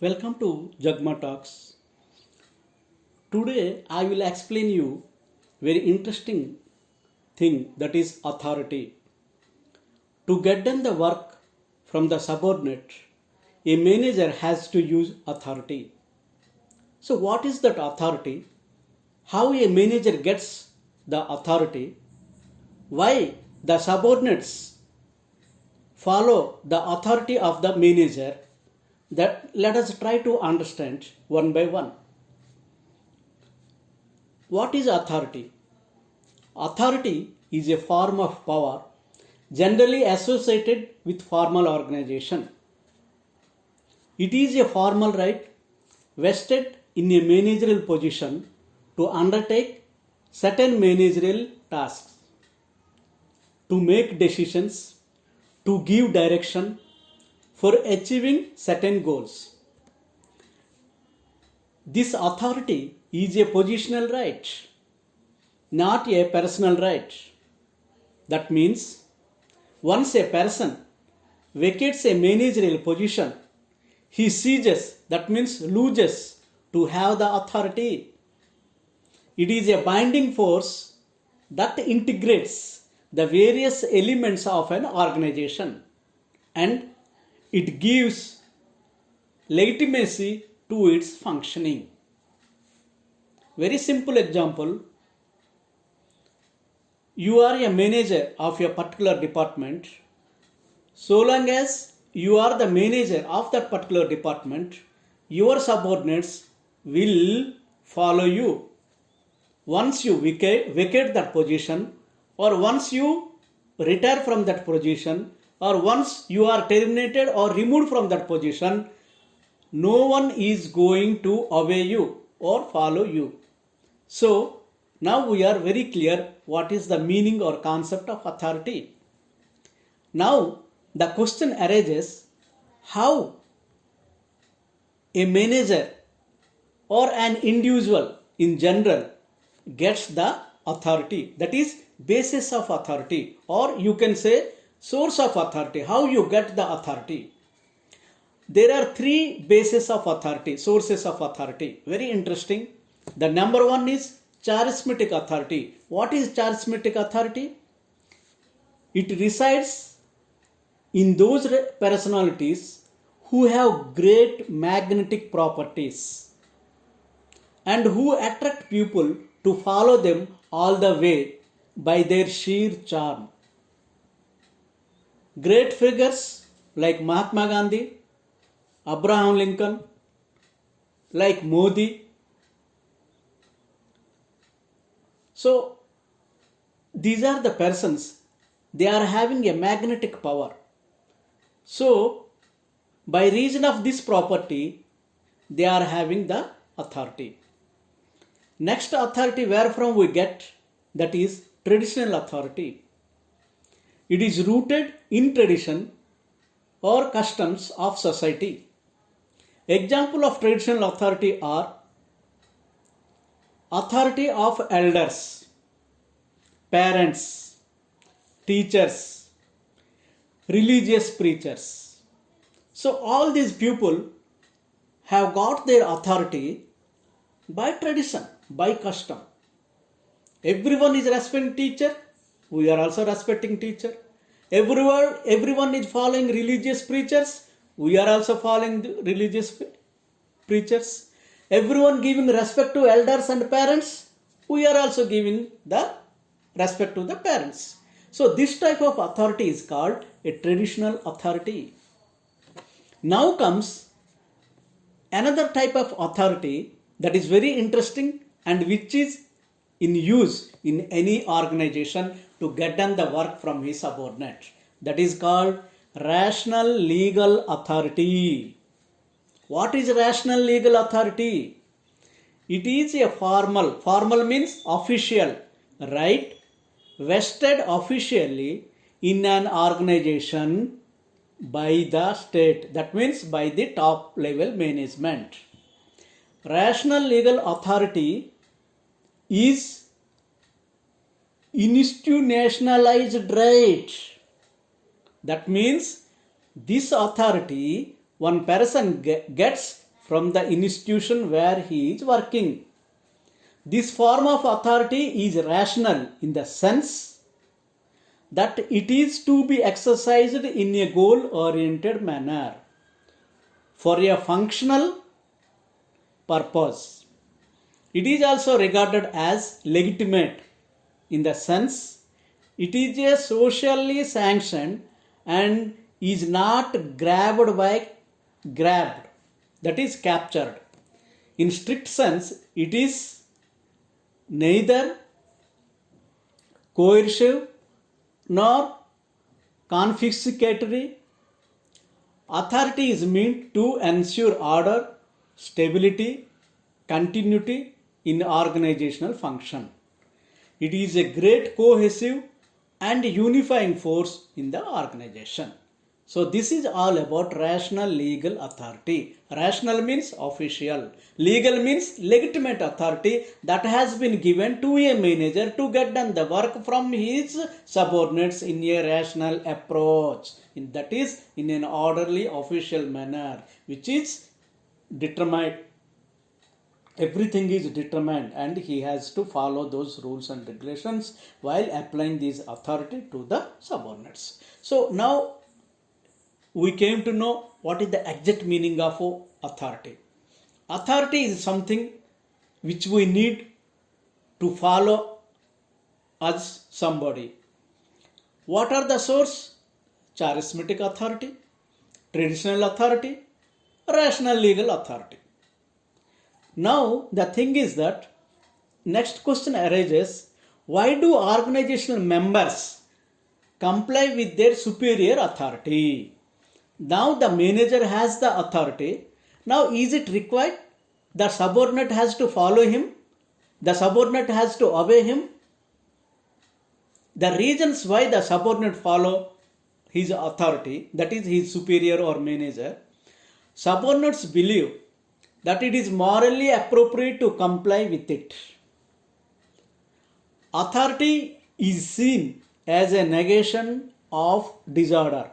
Welcome to Jagma Talks. Today I will explain you very interesting thing, that is authority. To get done the work from the subordinate, a manager has to use authority. So what is that authority? How a manager gets the authority? Why the subordinates follow the authority of the manager? That let us try to understand one by one. What is authority? Authority is a form of power generally associated with formal organization. It is a formal right vested in a managerial position to undertake certain managerial tasks, to make decisions, to give direction for achieving certain goals. This authority is a positional right, not a personal right. That means once a person vacates a managerial position, he ceases, that means loses, to have the authority. It is a binding force that integrates the various elements of an organization and it gives legitimacy to its functioning. Very simple example, you are a manager of a particular department. So long as you are the manager of that particular department, your subordinates will follow you. Once you vacate that position, or once you retire from that position, or once you are terminated or removed from that position, no one is going to obey you or follow you. So now we are very clear what is the meaning or concept of authority. Now the question arises, how a manager or an individual in general gets the authority, that is basis of authority, or you can say source of authority. How you get the authority? There are three bases of authority, sources of authority. Very interesting. The number one is charismatic authority. What is charismatic authority? It resides in those personalities who have great magnetic properties and who attract people to follow them all the way by their sheer charm. Great figures like Mahatma Gandhi, Abraham Lincoln, like Modi. So these are the persons, they are having a magnetic power. So by reason of this property, they are having the authority. Next authority where from we get, that is traditional authority. It is rooted in tradition or customs of society. Example of traditional authority are authority of elders, parents, teachers, religious preachers. So all these people have got their authority by tradition, by custom. Everyone is respecting teacher, we are also respecting teacher. Everyone is following religious preachers, we are also following the religious preachers. Everyone giving respect to elders and parents, we are also giving the respect to the parents. So this type of authority is called a traditional authority. Now comes another type of authority that is very interesting and which is in use in any organization to get done the work from his subordinate. That is called rational legal authority. What is rational legal authority? It is a formal means official, right, vested officially in an organization by the state, that means by the top level management. Rational legal authority is institutionalized right. That means this authority one person gets from the institution where he is working. This form of authority is rational in the sense that it is to be exercised in a goal-oriented manner for a functional purpose. It is also regarded as legitimate in the sense it is a socially sanctioned and is not grabbed, that is captured. In strict sense, it is neither coercive nor confiscatory. Authority is meant to ensure order, stability, continuity in organizational function. It is a great cohesive and unifying force in the organization. So this is all about rational legal authority. Rational means official. Legal means legitimate authority that has been given to a manager to get done the work from his subordinates in a rational approach. That is in an orderly official manner, which is determined. Everything is determined and he has to follow those rules and regulations while applying this authority to the subordinates. So now we came to know what is the exact meaning of authority. Authority is something which we need to follow as somebody. What are the source? Charismatic authority, traditional authority, rational legal authority. Now the thing is that next question arises, why do organizational members comply with their superior authority? Now the manager has the authority. Now is it required? The subordinate has to follow him. The subordinate has to obey him. The reasons why the subordinate follow his authority, that is his superior or manager, subordinates believe that it is morally appropriate to comply with it. Authority is seen as a negation of disorder.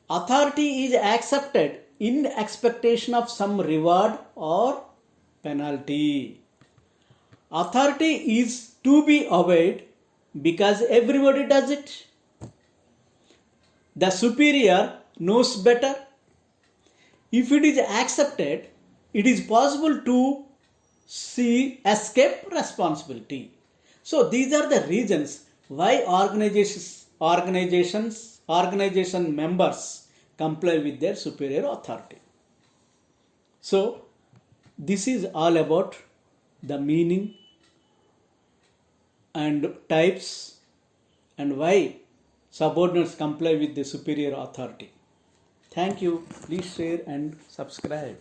Authority is accepted in expectation of some reward or penalty. Authority is to be obeyed because everybody does it. The superior knows better. If it is accepted, it is possible to escape responsibility. So these are the reasons why organization members comply with their superior authority. So this is all about the meaning and types and why subordinates comply with the superior authority. Thank you. Please share and subscribe.